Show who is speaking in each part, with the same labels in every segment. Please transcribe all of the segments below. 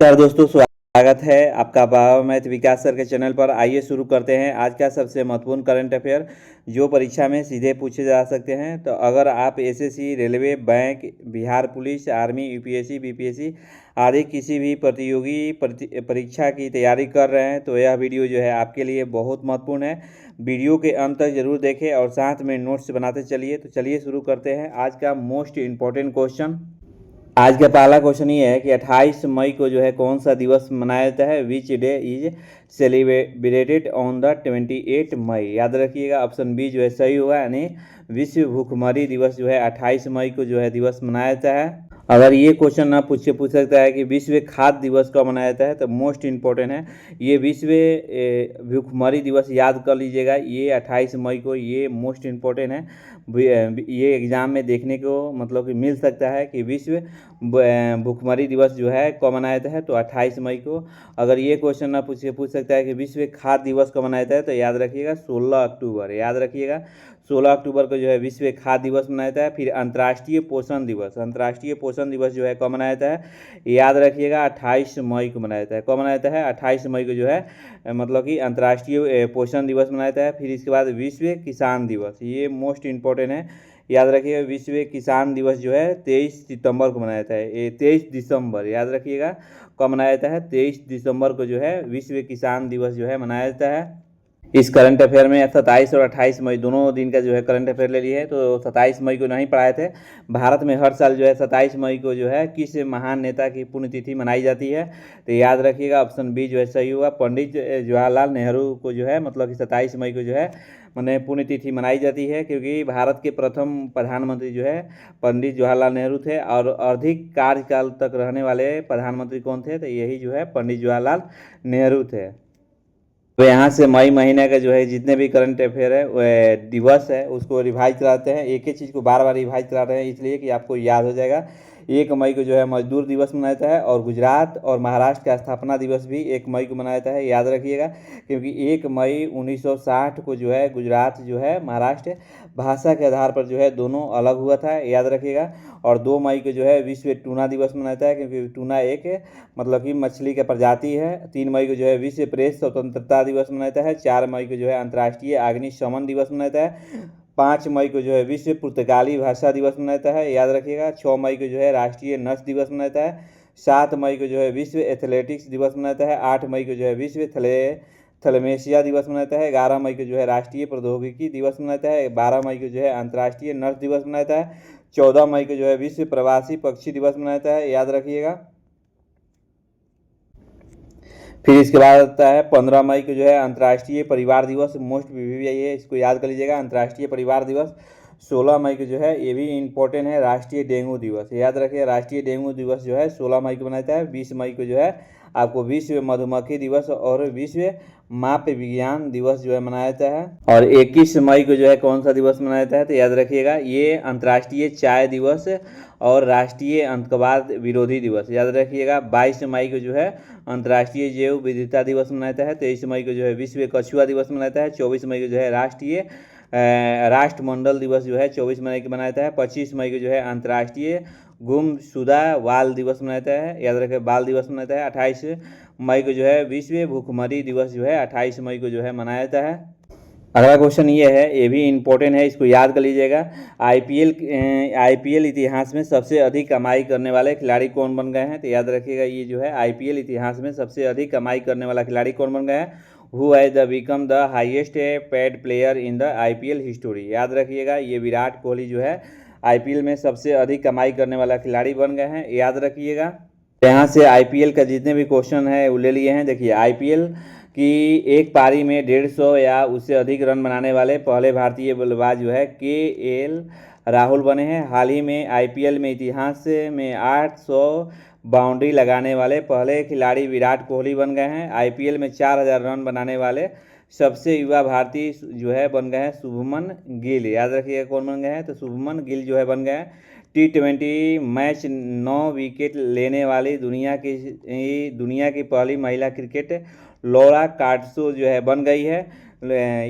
Speaker 1: नमस्कार दोस्तों, स्वागत है आपका बाबा मैथ विकास सर के चैनल पर। आइए शुरू करते हैं आज का सबसे महत्वपूर्ण करंट अफेयर जो परीक्षा में सीधे पूछे जा सकते हैं। तो अगर आप SSC, railway, bank, Bihar police, army, UPSC, BPSC आदि किसी भी प्रतियोगी परीक्षा की तैयारी कर रहे हैं तो यह वीडियो जो है आपके लिए बहुत महत्वपूर्ण है। वीडियो के अंत तक जरूर देखें और साथ में नोट्स बनाते चलिए। तो चलिए शुरू करते हैं आज का मोस्ट इम्पोर्टेंट क्वेश्चन। आज का पहला क्वेश्चन ये है कि 28 मई को जो है कौन सा दिवस मनाया जाता है। Which day is celebrated on the 28 मई। याद रखिएगा, ऑप्शन बी जो है सही होगा, यानी विश्व भूखमरी दिवस जो है 28 मई को जो है दिवस मनाया जाता है। अगर ये क्वेश्चन ना पूछ सकता है कि विश्व खाद्य दिवस कब मनाया जाता है, तो मोस्ट इम्पोर्टेंट है ये विश्व भूखमरी दिवस। याद कर लीजिएगा, ये 28 मई को, ये मोस्ट इम्पोर्टेंट है। ये एग्जाम में देखने को मतलब कि मिल सकता है कि विश्व भूखमरी दिवस जो है कब मनाया जाता है, तो 28 मई को। अगर ये क्वेश्चन ना पूछ सकता है कि विश्व खाद्य दिवस कब मनाया जाता है, तो याद रखिएगा 16 अक्टूबर। याद रखिएगा 16 अक्टूबर को जो है विश्व खाद्य दिवस मनाया जाता है। फिर अंतर्राष्ट्रीय पोषण दिवस, अंतर्राष्ट्रीय पोषण दिवस जो है कब मनाया जाता है, याद रखिएगा 28 मई को मनाया जाता है। कब मनाया जाता है, 28 मई को जो है मतलब कि अंतर्राष्ट्रीय पोषण दिवस मनाया जाता है। फिर इसके बाद विश्व किसान दिवस, ये मोस्ट इम्पोर्टेंट है। याद रखिएगा विश्व किसान दिवस जो है 23 सितंबर को मनाया जाता है। ये 23 दिसंबर, याद रखिएगा कब मनाया जाता है, 23 दिसंबर को जो है विश्व किसान दिवस जो है मनाया जाता है। इस करंट अफेयर में 27 और 28 मई दोनों दिन का जो है करंट अफेयर ले लिए है। तो 27 मई को नहीं पढ़ाए थे। भारत में हर साल जो है 27 मई को जो है किस महान नेता की पुण्यतिथि मनाई जाती है, तो याद रखिएगा ऑप्शन बी जो है सही होगा। पंडित जवाहरलाल नेहरू को जो है मतलब कि 27 मई को जो है मैंने पुण्यतिथि मनाई जाती है, क्योंकि भारत के प्रथम प्रधानमंत्री जो है पंडित जवाहरलाल नेहरू थे। और अधिक कार्यकाल तक रहने वाले प्रधानमंत्री कौन थे, तो यही जो है पंडित जवाहरलाल नेहरू थे। तो यहाँ से मई महीने का जो है जितने भी करंट अफेयर है वह दिवस है उसको रिवाइज कराते हैं। एक ही चीज़ को बार बार रिवाइज करा रहे हैं इसलिए कि आपको याद हो जाएगा। 1 मई को जो है मजदूर दिवस मनाया जाता है, और गुजरात और महाराष्ट्र का स्थापना दिवस भी 1 मई को मनाया जाता है। याद रखिएगा, क्योंकि 1 मई 1960 को जो है गुजरात जो है महाराष्ट्र भाषा के आधार पर जो है दोनों अलग हुआ था। याद रखिएगा। और 2 मई को जो है विश्व टूना दिवस मनाया जाता है, क्योंकि टूना एक मतलब कि मछली का प्रजाति है। 3 मई को जो है विश्व प्रेस स्वतंत्रता दिवस मनाया जाता है। 4 मई को जो है अंतर्राष्ट्रीय अग्निशमन दिवस मनाया जाता है। 5 मई को जो है विश्व पुर्तगाली भाषा दिवस मनाया जाता है। याद रखिएगा। 6 मई को जो है राष्ट्रीय नर्स दिवस मनाया जाता है। 7 मई को जो है विश्व एथलेटिक्स दिवस मनाया जाता है। 8 मई को जो है विश्व थैलेमेशिया दिवस मनाया जाता है। 11 मई को जो है राष्ट्रीय प्रौद्योगिकी दिवस मनाया जाता है। 12 मई को जो है अंतर्राष्ट्रीय नर्स दिवस मनाया जाता है। 14 मई को जो है विश्व प्रवासी पक्षी दिवस मनाया जाता है। याद रखिएगा। फिर इसके बाद आता है 15 मई को जो है अंतर्राष्ट्रीय परिवार दिवस। मोस्ट वीवीआई है, इसको याद कर लीजिएगा। अंतर्राष्ट्रीय परिवार दिवस 16 मई को जो है ये भी इम्पोर्टेंट है, राष्ट्रीय डेंगू दिवस। याद रखिए राष्ट्रीय डेंगू दिवस जो है 16 मई को मनाया जाता है। 20 मई को जो है आपको विश्व मधुमक्खी दिवस और विश्व माप विज्ञान दिवस जो है मनाया जाता है। और 21 मई को जो है कौन सा दिवस मनाया जाता है, तो याद रखिएगा ये अंतर्राष्ट्रीय चाय दिवस और राष्ट्रीय आतंकवाद विरोधी दिवस। याद रखिएगा। 22 मई को जो है अंतर्राष्ट्रीय जैव विविधता दिवस मनाया जाता है। 23 मई को जो है विश्व कछुआ दिवस मनाया जाता है। 24 मई को जो है राष्ट्रीय राष्ट्रमंडल दिवस जो है 24 मई को मनाया जाता है। 25 मई को जो है अंतर्राष्ट्रीय गुमशुदा बाल दिवस मनाया जाता है। याद रखें बाल दिवस मनाया जाता है। 28 मई को जो है विश्व भूखमरी दिवस जो है 28 मई को जो है मनाया जाता है। अगला क्वेश्चन ये है, ये भी इम्पोर्टेंट है, इसको याद कर लीजिएगा। आईपीएल इतिहास में सबसे अधिक कमाई करने वाले खिलाड़ी कौन बन गए हैं, तो याद रखिएगा ये जो है आईपीएल इतिहास में सबसे अधिक कमाई करने वाला खिलाड़ी कौन बन गया है। Who has become the highest paid player in the IPL history. याद रखिएगा ये विराट कोहली जो है आईपीएल में सबसे अधिक कमाई करने वाला खिलाड़ी बन गए हैं। याद रखिएगा। यहाँ से आईपीएल का जितने भी क्वेश्चन है वो ले लिए हैं। देखिए आईपीएल कि एक पारी में 150 या उससे अधिक रन बनाने वाले पहले भारतीय बल्लेबाज जो है केएल राहुल बने हैं। हाल ही में आईपीएल में इतिहास में 800 बाउंड्री लगाने वाले पहले खिलाड़ी विराट कोहली बन गए हैं। आईपीएल में 4000 रन बनाने वाले सबसे युवा भारतीय जो है बन गए हैं शुभमन गिल। याद रखिएगा कौन बन गए हैं, तो शुभमन गिल जो है बन गए हैं। T20 मैच 9 विकेट लेने वाली दुनिया की पहली महिला क्रिकेट लौरा कार्डसो जो है बन गई है।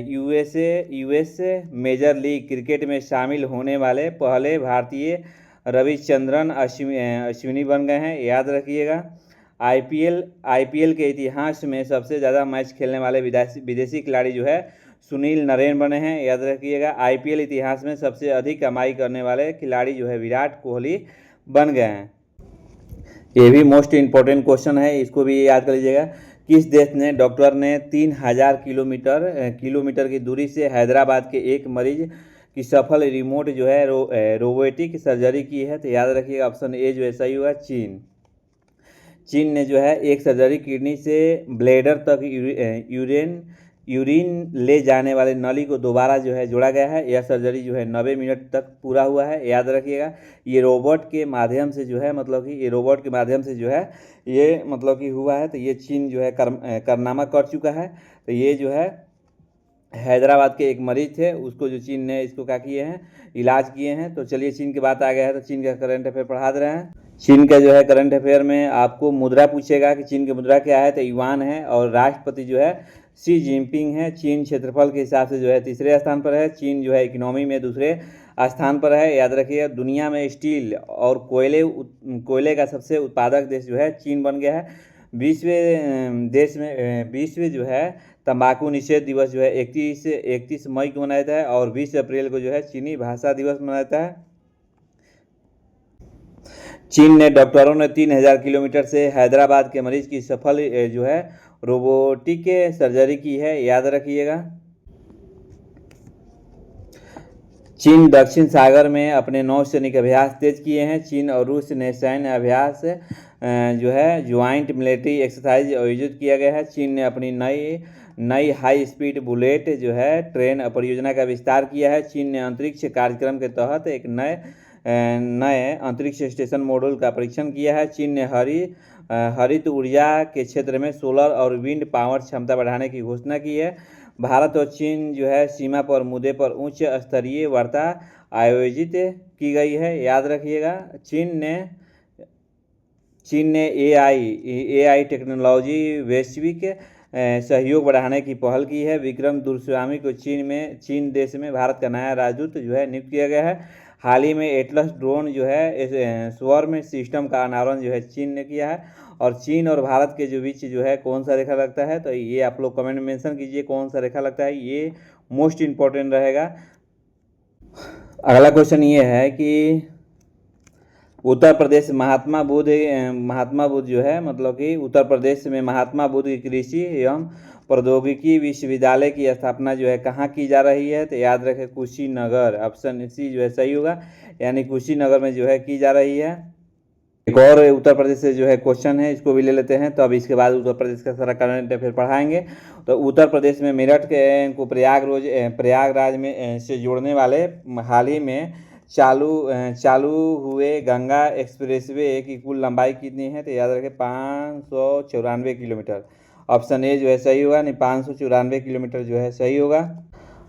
Speaker 1: यूएस मेजर लीग क्रिकेट में शामिल होने वाले पहले भारतीय रविचंद्रन अश्विनी बन गए हैं। याद रखिएगा। आईपीएल के इतिहास में सबसे ज़्यादा मैच खेलने वाले विदेशी खिलाड़ी जो है सुनील नरेन बने हैं। याद रखिएगा, आईपीएल इतिहास में सबसे अधिक कमाई करने वाले खिलाड़ी जो है विराट कोहली बन गए हैं। ये भी मोस्ट इम्पोर्टेंट क्वेश्चन है, इसको भी याद कर लीजिएगा। किस देश ने डॉक्टर ने 3000 किलोमीटर की दूरी से हैदराबाद के एक मरीज की सफल रिमोट जो है रोबोटिक सर्जरी की है? तो याद रखिएगा, ऑप्शन ए जो है सही हुआ चीन ने जो है एक सर्जरी किडनी से ब्लैडर तक यूरिन ले जाने वाले नली को दोबारा जो है जोड़ा गया है। यह सर्जरी जो है 90 मिनट तक पूरा हुआ है। याद रखिएगा, ये रोबोट के माध्यम से जो है ये मतलब कि हुआ है। तो ये चीन जो है कारनामा कर चुका है। तो ये जो है हैदराबाद के एक मरीज थे, उसको जो चीन ने इसको क्या किए हैं, इलाज किए हैं। तो चलिए, चीन की बात आ गया है तो चीन का करंट अफेयर पढ़ा दे रहे हैं। चीन का जो है करंट अफेयर में आपको मुद्रा पूछेगा कि चीन की मुद्रा क्या है, तो युआन है। और राष्ट्रपति जो है शी जिनपिंग है। चीन क्षेत्रफल के हिसाब से जो है तीसरे स्थान पर है। चीन जो है इकोनॉमी में दूसरे स्थान पर है। याद रखिए, दुनिया में स्टील और कोयले का सबसे उत्पादक देश जो है चीन बन गया है। विश्व जो है तंबाकू निषेध दिवस जो है 31 मई को मनाया जाता है और 20 अप्रैल को जो है चीनी भाषा दिवस मनाया जाता है। चीन ने डॉक्टरों ने 3000 किलोमीटर से हैदराबाद के मरीज की सफल जो है रोबोटिक सर्जरी की है। याद रखिएगा, चीन दक्षिण सागर में अपने नौसैनिक अभ्यास तेज किए हैं। चीन और रूस ने सैन्य अभ्यास जो है ज्वाइंट मिलिट्री एक्सरसाइज आयोजित किया गया है। चीन ने अपनी नई हाई स्पीड बुलेट जो है ट्रेन परियोजना का विस्तार किया है। चीन ने अंतरिक्ष कार्यक्रम के तहत एक नए अंतरिक्ष स्टेशन मॉड्यूल का परीक्षण किया है। चीन ने हरित ऊर्जा के क्षेत्र में सोलर और विंड पावर क्षमता बढ़ाने की घोषणा की है। भारत और चीन जो है सीमा पर मुद्दे पर उच्च स्तरीय वार्ता आयोजित की गई है। याद रखिएगा, चीन ने एआई टेक्नोलॉजी वैश्विक सहयोग बढ़ाने की पहल की है। विक्रम दुरस्वामी को चीन देश में भारत का नया राजदूत जो है नियुक्त किया गया है। हाल ही में एटलस ड्रोन जो है स्वर्ण सिस्टम का अनावरण जो है चीन ने किया है। और चीन और भारत के जो बीच जो है कौन सा रेखा लगता है, तो ये आप लोग कमेंट में मेंशन कीजिए कौन सा रेखा लगता है, ये मोस्ट इम्पोर्टेंट रहेगा। अगला क्वेश्चन ये है कि उत्तर प्रदेश महात्मा बुद्ध जो है मतलब कि उत्तर प्रदेश में महात्मा बुद्ध की कृषि एवं प्रौद्योगिकी विश्वविद्यालय की स्थापना जो है कहाँ की जा रही है? तो याद रखें, कुशीनगर, ऑप्शन सी जो है सही होगा, यानी कुशीनगर में जो है की जा रही है। एक और उत्तर प्रदेश से जो है क्वेश्चन है, इसको भी ले लेते हैं। तो अब इसके बाद उत्तर प्रदेश का सारा करंट अफेयर पढ़ाएंगे। तो उत्तर प्रदेश में मेरठ को प्रयागराज में से जोड़ने वाले हाल ही में चालू हुए गंगा एक्सप्रेसवे की कुल लंबाई कितनी है? तो याद रखें 594 किलोमीटर। ऑप्शन ए जो है सही होगा, नहीं 594 किलोमीटर जो है सही होगा।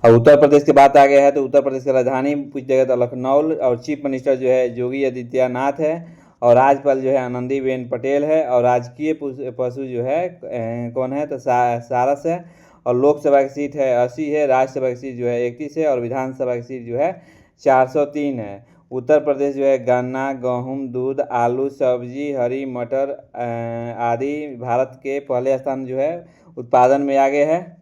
Speaker 1: और उत्तर प्रदेश की बात आ गया है तो उत्तर प्रदेश की राजधानी पूछ जाएगा तो लखनऊ। और चीफ मिनिस्टर जो है योगी आदित्यनाथ है। और राज्यपाल जो है आनंदीबेन पटेल है। और राजकीय पशु जो है कौन है? तो सारस है। और लोकसभा की सीट है 80 है, राज्यसभा की सीट जो है 31 है और विधानसभा की सीट जो है 403 है। उत्तर प्रदेश जो है गन्ना, गेहूँ, दूध, आलू, सब्जी, हरी मटर आदि भारत के पहले स्थान जो है उत्पादन में आगे है।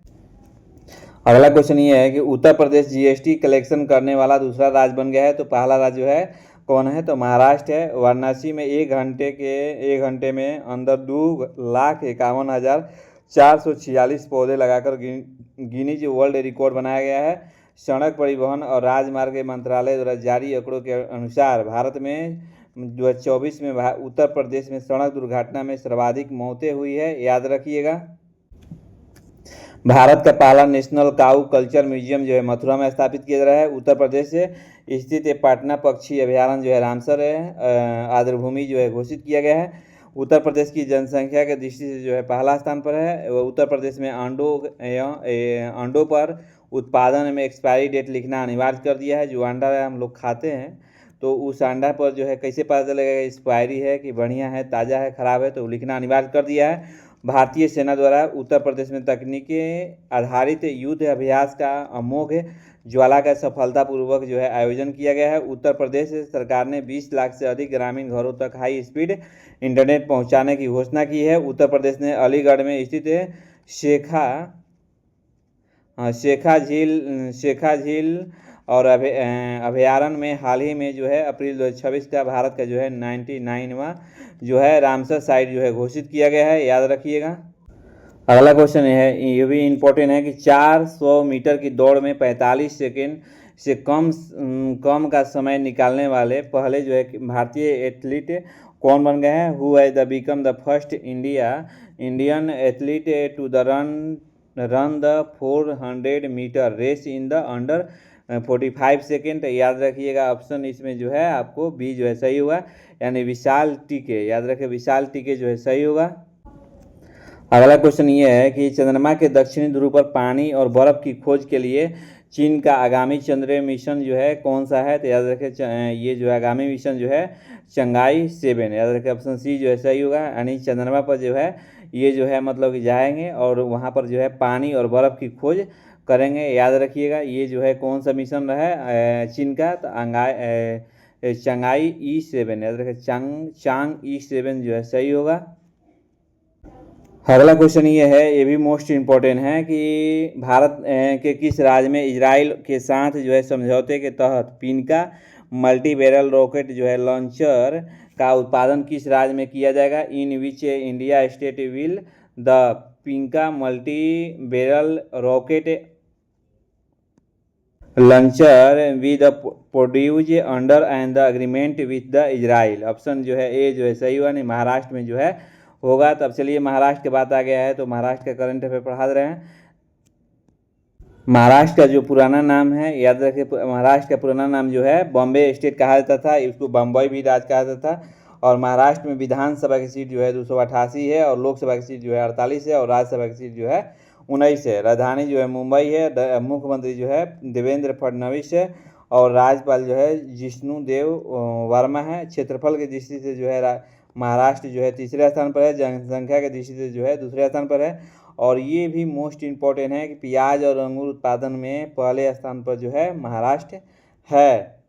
Speaker 1: अगला क्वेश्चन ये है कि उत्तर प्रदेश जीएसटी कलेक्शन करने वाला दूसरा राज्य बन गया है। तो पहला राज्य जो है कौन है? तो महाराष्ट्र है। वाराणसी में एक घंटे में अंदर 2,51,446 पौधे लगाकर गिनीज वर्ल्ड रिकॉर्ड बनाया गया है। सड़क परिवहन और राजमार्ग मंत्रालय द्वारा जारी आंकड़ों के अनुसार भारत में 2024 में उत्तर प्रदेश में सड़क दुर्घटना में सर्वाधिक मौतें हुई है। याद रखिएगा, भारत का पहला नेशनल काऊ कल्चर म्यूजियम जो है मथुरा में स्थापित किया जा रहा है। उत्तर प्रदेश से स्थित पटना पक्षी अभ्यारण्य जो है रामसर आर्द्रभूमि जो है घोषित किया गया है। उत्तर प्रदेश की जनसंख्या के दृष्टि से जो है पहला स्थान पर है। उत्तर प्रदेश में अंडों पर उत्पादन में एक्सपायरी डेट लिखना अनिवार्य कर दिया है। जो अंडा हम लोग खाते हैं तो उस अंडा पर जो है कैसे पता चलेगा एक्सपायरी है कि बढ़िया है, ताज़ा है, ख़राब है, तो लिखना अनिवार्य कर दिया है। भारतीय सेना द्वारा उत्तर प्रदेश में तकनीकी आधारित युद्ध अभ्यास का अमोघ ज्वाला का सफलतापूर्वक जो है आयोजन किया गया है। उत्तर प्रदेश सरकार ने 20 लाख से अधिक ग्रामीण घरों तक हाई स्पीड इंटरनेट पहुंचाने की घोषणा की है। उत्तर प्रदेश ने अलीगढ़ में स्थित शेखा शेखा झील और अभयारण्य में हाल ही में जो है अप्रैल 2026 का भारत का जो है 99वां जो है रामसर साइट जो है घोषित किया गया है, याद रखिएगा। अगला क्वेश्चन ये भी इम्पोर्टेंट है कि 400 मीटर की दौड़ में 45 सेकेंड से कम का समय निकालने वाले पहले जो है भारतीय एथलीट कौन बन गए हैं। Who has become the first Indian athlete to the run the 400 metre race in the under 45 second, याद रखिएगा। ऑप्शन इसमें जो है आपको बी जो है सही होगा, यानी विशाल टीके, याद रखिए विशाल टीके जो है सही होगा। अगला क्वेश्चन ये है कि चंद्रमा के दक्षिणी ध्रुव पर पानी और बर्फ की खोज के लिए चीन का आगामी चंद्रयान मिशन जो है कौन सा है, तो याद रखें ये जो है आगामी मिशन जो है चंगाई 7, याद रखें ऑप्शन सी जो है सही होगा। यानी चंद्रमा पर जो है ये जो है मतलब कि जाएंगे और वहाँ पर जो है पानी और बर्फ़ की खोज करेंगे, याद रखिएगा। ये जो है कौन सा मिशन रहा है चीन का, तो चंगाई E7, याद रखें चांग E7 जो है सही होगा। अगला क्वेश्चन ये है, ये भी मोस्ट इम्पोर्टेंट है कि भारत के किस राज्य में इजराइल के साथ जो है समझौते के तहत पिनका मल्टी बैरल रॉकेट जो है लॉन्चर का उत्पादन किस राज्य में किया जाएगा। In which India state will the Pinaka multi barrel rocket launcher with produce under and the agreement with the Israel. Option जो है ए जो है सही हुआ, नहीं महाराष्ट्र में जो है होगा। तब चलिए महाराष्ट्र की बात आ गया है, तो महाराष्ट्र का करंट अफेयर पढ़ा रहे हैं। महाराष्ट्र का जो पुराना नाम है, याद रखिए महाराष्ट्र का पुराना नाम जो है बॉम्बे स्टेट कहा जाता था, इसको बम्बई भी राज कहा जाता था। और महाराष्ट्र में विधानसभा की सीट जो है 288 है और लोकसभा की सीट जो है 48 है और राज्यसभा की सीट जो है 19 है। राजधानी जो है मुंबई है। मुख्यमंत्री जो है देवेंद्र फडणवीस है और राज्यपाल जो है जिष्णुदेव वर्मा है। क्षेत्रफल की दृष्टि से जो है महाराष्ट्र जो है तीसरे स्थान पर है, जनसंख्या की दृष्टि से जो है दूसरे स्थान पर है। और ये भी मोस्ट इम्पोर्टेंट है कि प्याज और अंगूर उत्पादन में पहले स्थान पर जो है महाराष्ट्र है।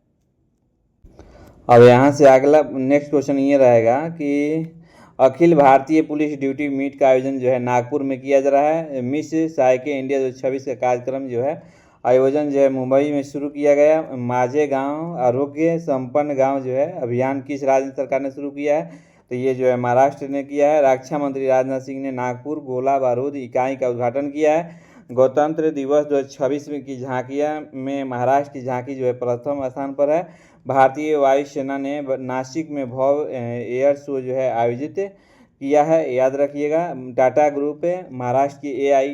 Speaker 1: अब यहाँ से अगला नेक्स्ट क्वेश्चन ये रहेगा कि Akhil Bharatiya police duty meet का आयोजन जो है नागपुर में किया जा रहा है। मिस साइके इंडिया 2026 का कार्यक्रम जो है आयोजन जो है मुंबई में शुरू किया गया। माझे गांव आरोग्य संपन्न गांव जो है अभियान किस राज्य सरकार ने शुरू किया है, तो ये जो है महाराष्ट्र ने किया है। रक्षा मंत्री राजनाथ सिंह ने नागपुर गोला बारूद इकाई का उद्घाटन किया है। गणतंत्र दिवस 2026 की झांकियाँ में महाराष्ट्र की झांकी जो है प्रथम स्थान पर है। भारतीय वायुसेना ने नासिक में भव्य एयर शो जो है आयोजित किया है, याद रखिएगा। टाटा ग्रुप महाराष्ट्र की AI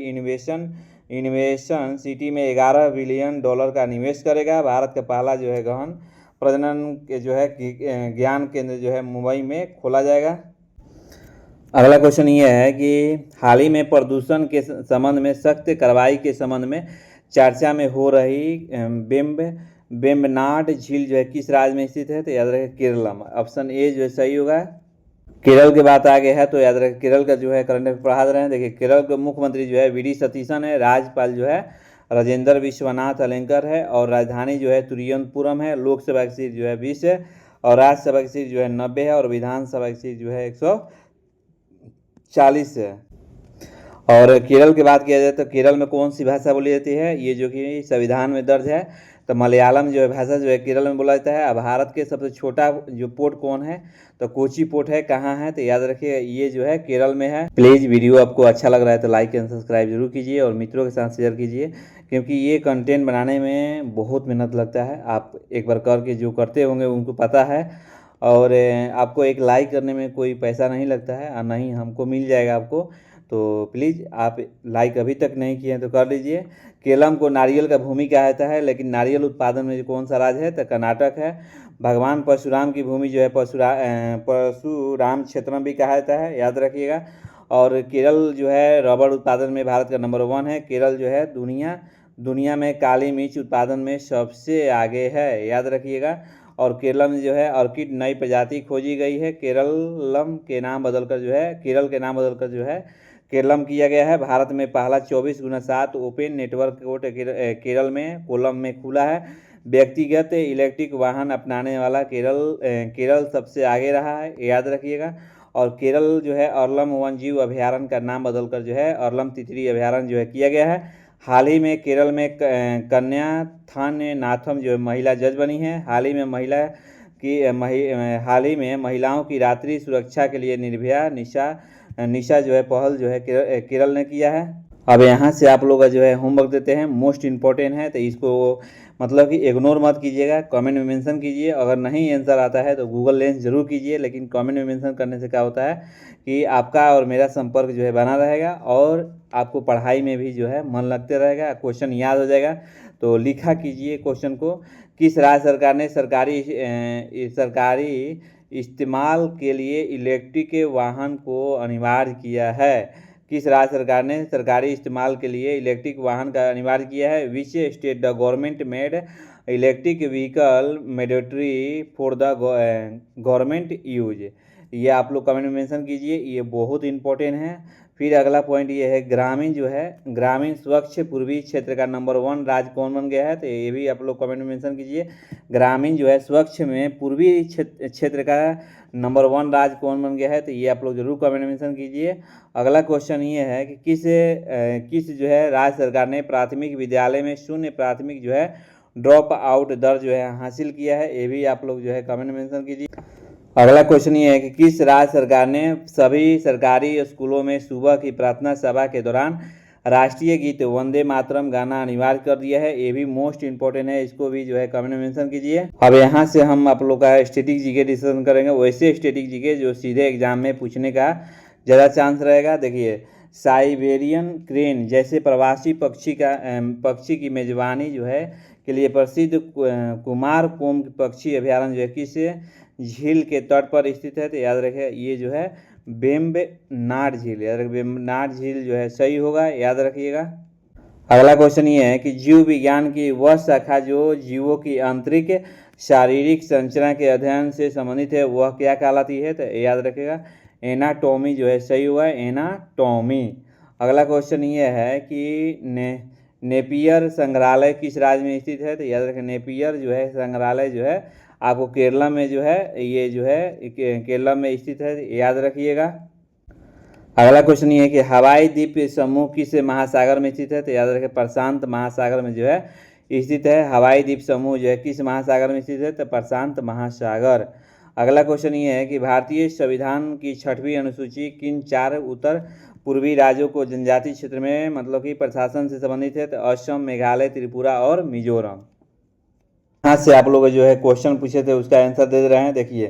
Speaker 1: इनोवेशन सिटी में $11 बिलियन का निवेश करेगा। भारत का पहला जो है गहन प्रजनन के जो है ज्ञान केंद्र जो है मुंबई में खोला जाएगा। अगला क्वेश्चन ये है कि हाल ही में प्रदूषण के संबंध में सख्त कार्रवाई के संबंध में चर्चा में हो रही वेम्बनाड झील जो है किस राज्य में स्थित है, तो याद रखें केरलम। ऑप्शन ए जो है सही होगा। केरल की बात आगे है, तो याद रखें केरल का जो है करंट अफेयर पढ़ा रहे हैं। देखिए केरल के मुख्यमंत्री जो है VD सतीशन है, राज्यपाल जो है राजेंद्र विश्वनाथ अलेंकर है और राजधानी जो है तिरुवनंतपुरम है। लोकसभा की सीट जो है 20 है और राज्यसभा की सीट जो है 90 है और विधानसभा की सीट जो है 140 है। और केरल की बात किया जाए तो केरल में कौन सी भाषा बोली जाती है, ये जो कि संविधान में दर्ज है, तो मलयालम जो है भाषा जो है केरल में बोला जाता है। अब भारत के सबसे छोटा जो पोर्ट कौन है, तो कोची पोर्ट है, कहाँ है, तो याद रखिए ये जो है केरल में है। प्लीज़ वीडियो आपको अच्छा लग रहा है तो लाइक एंड सब्सक्राइब जरूर कीजिए और मित्रों के साथ शेयर कीजिए, क्योंकि ये कंटेंट बनाने में बहुत मेहनत लगता है। आप एक बार करके जो करते होंगे उनको पता है। और आपको एक लाइक करने में कोई पैसा नहीं लगता है और नहीं हमको मिल जाएगा आपको, तो प्लीज़ आप लाइक अभी तक नहीं किए हैं तो कर लीजिए। केरल को नारियल का भूमि कहा जाता है, लेकिन नारियल उत्पादन में कौन सा राज्य है, तो कर्नाटक है। भगवान परशुराम की भूमि जो है परशुराम क्षेत्र भी कहा जाता है, याद रखिएगा। और केरल जो है रबड़ उत्पादन में भारत का नंबर 1 है। केरल जो है दुनिया में काली मिर्च उत्पादन में सबसे आगे है, याद रखिएगा। और केरल में जो है ऑर्किड नई प्रजाति खोजी गई है। केरल के नाम बदलकर जो है केरलम किया गया है। भारत में पहला 24x7 open network court Kerala में कोलम में खुला है। व्यक्तिगत इलेक्ट्रिक वाहन अपनाने वाला केरल सबसे आगे रहा है, याद रखिएगा। और केरल जो है अर्लम वन्यजीव अभयारण्य का नाम बदलकर जो है अर्लम तितली अभयारण्य जो है किया गया है। हाल ही में केरल में कन्या थानेनाथम जो है महिला जज बनी है। हाल ही में महिलाओं की रात्रि सुरक्षा के लिए निर्भया निशा जो है पहल जो है केरल ने किया है। अब यहाँ से आप लोग का जो है होमवर्क देते हैं, मोस्ट इम्पोर्टेंट है, तो इसको मतलब कि इग्नोर मत कीजिएगा, कमेंट में मेंशन कीजिए। अगर नहीं आंसर आता है तो गूगल लेंस जरूर कीजिए, लेकिन कमेंट में मेंशन करने से क्या होता है कि आपका और मेरा संपर्क जो है बना रहेगा और आपको पढ़ाई में भी जो है मन लगते रहेगा, क्वेश्चन याद हो जाएगा। तो लिखा कीजिए क्वेश्चन को, किस राज्य सरकार ने सरकारी इस्तेमाल के लिए इलेक्ट्रिक वाहन को अनिवार्य किया है? किस राज्य सरकार ने सरकारी इस्तेमाल के लिए इलेक्ट्रिक वाहन का अनिवार्य किया है? Which state the government made electric vehicle mandatory for the government use? ये आप लोग कमेंट में मेंशन कीजिए, ये बहुत इंपॉर्टेंट है। फिर अगला पॉइंट ये है, ग्रामीण जो है ग्रामीण स्वच्छ पूर्वी क्षेत्र का नंबर 1 राज्य कौन बन गया है? तो ये भी आप लोग कमेंट में मेंशन कीजिए। ग्रामीण जो है स्वच्छ में पूर्वी क्षेत्र का नंबर 1 राज्य कौन बन गया है? तो ये आप लोग जरूर कमेंट में मेंशन कीजिए। अगला क्वेश्चन ये है कि किस जो है राज्य सरकार ने प्राथमिक विद्यालय में शून्य प्राथमिक जो है ड्रॉप आउट दर जो है हासिल किया है? ये भी आप लोग जो है कमेंट में मेंशन कीजिए। अगला क्वेश्चन ये है कि किस राज्य सरकार ने सभी सरकारी स्कूलों में सुबह की प्रार्थना सभा के दौरान राष्ट्रीय गीत वंदे मातरम गाना अनिवार्य कर दिया है? ये भी मोस्ट इंपॉर्टेंट है, इसको भी जो है कमेंट में मेंशन कीजिए। अब यहाँ से हम आप लोग का स्टैटिक जीके डिस्कशन करेंगे, वैसे स्टैटिक जीके जो सीधे एग्जाम में पूछने का ज़्यादा चांस रहेगा। देखिए, साइबेरियन क्रेन जैसे प्रवासी पक्षी की मेजबानी जो है के लिए प्रसिद्ध कुमारकोम पक्षी अभयारण्य जो है किस झील के तट पर स्थित है? तो याद रखें ये जो है वेम्बनाड झील, याद रखिए वेम्बनाड झील जो है सही होगा, याद रखिएगा। अगला क्वेश्चन ये है कि जीव विज्ञान की वह शाखा जो जीवों की आंतरिक शारीरिक संरचना के अध्ययन से संबंधित है वह क्या कहलाती है? तो याद रखिएगा एनाटॉमी जो है सही हुआ है, एनाटॉमी। अगला क्वेश्चन ये है कि नेपियर संग्रहालय किस राज्य में स्थित है? तो याद रखें नेपियर जो है संग्रहालय जो है आपको केरला में जो है ये जो है केरला में स्थित है, याद रखिएगा। अगला क्वेश्चन ये है कि हवाई द्वीप समूह किस महासागर में स्थित है? तो याद रखें प्रशांत महासागर में जो है स्थित है। हवाई द्वीप समूह जो है किस महासागर में स्थित है? तो प्रशांत महासागर। अगला क्वेश्चन ये है कि भारतीय संविधान की 6वीं अनुसूची किन 4 उत्तर पूर्वी राज्यों को जनजातीय क्षेत्र में मतलब कि प्रशासन से संबंधित है? तो असम, मेघालय, त्रिपुरा और मिजोरम। यहाँ से आप लोग जो है क्वेश्चन पूछे थे उसका आंसर दे रहे हैं। देखिए,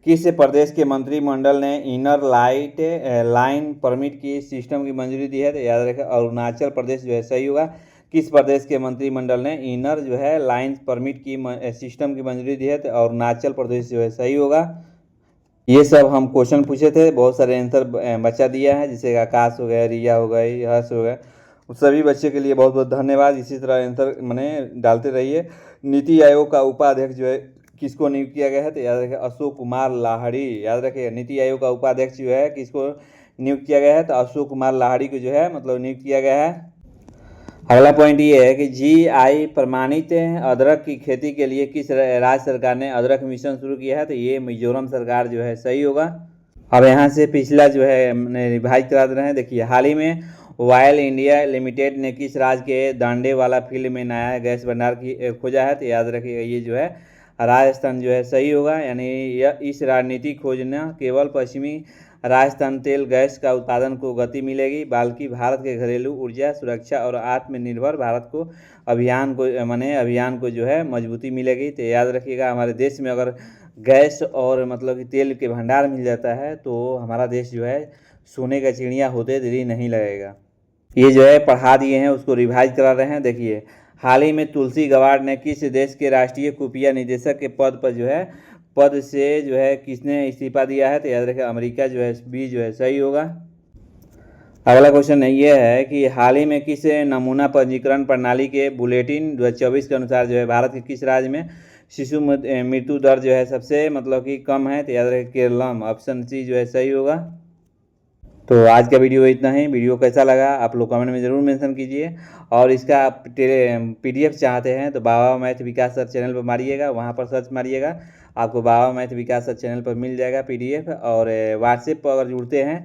Speaker 1: किस प्रदेश के मंत्रिमंडल ने इनर लाइन परमिट की सिस्टम की मंजूरी दी है? तो याद रखें अरुणाचल प्रदेश जो है सही होगा। किस प्रदेश के मंत्रिमंडल ने इनर जो है लाइन परमिट की सिस्टम की मंजूरी दी है? तो अरुणाचल प्रदेश जो है सही होगा। ये सब हम क्वेश्चन पूछे थे, बहुत सारे आंसर बच्चा दिया है, जैसे आकाश हो गया, रिया हो गई, हर्ष हो गया। सभी बच्चे के लिए बहुत बहुत धन्यवाद। इसी तरह आंसर मैंने डालते रहिए। नीति आयोग का उपाध्यक्ष जो है किसको नियुक्त किया गया है? तो याद रखें अशोक कुमार लाहिड़ी, याद रखें नीति आयोग का उपाध्यक्ष जो है किसको नियुक्त किया गया है? तो अशोक कुमार लाहिड़ी को जो है मतलब नियुक्त किया गया है। अगला पॉइंट ये है कि GI प्रमाणित अदरक की खेती के लिए किस राज्य सरकार ने अदरक मिशन शुरू किया है? तो ये मिजोरम सरकार जो है सही होगा। अब यहाँ से पिछला जो है रिवाइज करा दे रहे हैं। देखिए, हाल ही में ऑयल इंडिया लिमिटेड ने किस राज्य के दांडेवाला फील्ड में नया गैस भंडार की खोजा है? तो याद रखिएगा ये जो है राजस्थान जो है सही होगा। यानी इस रणनीतिक खोजना केवल पश्चिमी राजस्थान तेल गैस का उत्पादन को गति मिलेगी, बल्कि भारत के घरेलू ऊर्जा सुरक्षा और आत्मनिर्भर भारत को अभियान को जो है मजबूती मिलेगी। तो याद रखिएगा हमारे देश में अगर गैस और मतलब कि तेल के भंडार मिल जाता है तो हमारा देश जो है सोने का चिड़िया होते देरी नहीं लगेगा। ये जो है पढ़ा दिए हैं, उसको रिवाइज करा रहे हैं। देखिए, हाल ही में तुलसी गवाड़ ने किस देश के राष्ट्रीय खुफिया निदेशक के पद से जो है किसने इस्तीफा दिया है? तो याद रखें अमेरिका जो है बी जो है सही होगा। अगला क्वेश्चन ये है कि हाल ही में किस नमूना पंजीकरण प्रणाली के बुलेटिन 2024 के अनुसार जो है भारत के किस राज्य में शिशु मृत्यु दर जो है सबसे मतलब कि कम है? तो याद रखें केरलम, ऑप्शन सी जो है सही होगा। तो आज का वीडियो इतना ही। वीडियो कैसा लगा आप लोग कमेंट में ज़रूर मेंशन कीजिए। और इसका आप PDF चाहते हैं तो बाबा मैथ विकास सर चैनल पर मारिएगा, वहाँ पर सर्च मारिएगा, आपको बाबा मैथ विकास सर चैनल पर मिल जाएगा PDF। और व्हाट्सएप पर अगर जुड़ते हैं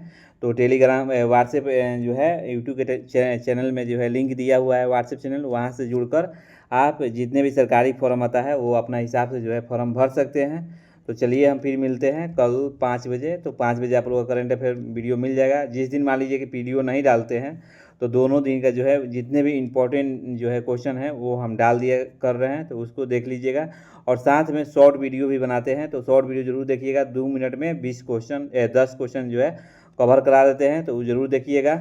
Speaker 1: तो टेलीग्राम व्हाट्सएप जो है यूट्यूब के चैनल में जो है लिंक दिया हुआ है व्हाट्सएप चैनल, वहाँ से जुड़कर आप जितने भी सरकारी फॉर्म आता है वो अपना हिसाब से जो है फॉर्म भर सकते हैं। तो चलिए हम फिर मिलते हैं कल 5 बजे। तो 5 बजे आप लोगों का करंट अफेयर वीडियो मिल जाएगा। जिस दिन मान लीजिए कि वीडियो नहीं डालते हैं तो दोनों दिन का जो है जितने भी इम्पोर्टेंट जो है क्वेश्चन है वो हम डाल दिया कर रहे हैं, तो उसको देख लीजिएगा। और साथ में शॉर्ट वीडियो भी बनाते हैं, तो शॉर्ट वीडियो जरूर देखिएगा। 2 मिनट में 20 क्वेश्चन 10 क्वेश्चन जो है कवर करा देते हैं, तो वो ज़रूर देखिएगा।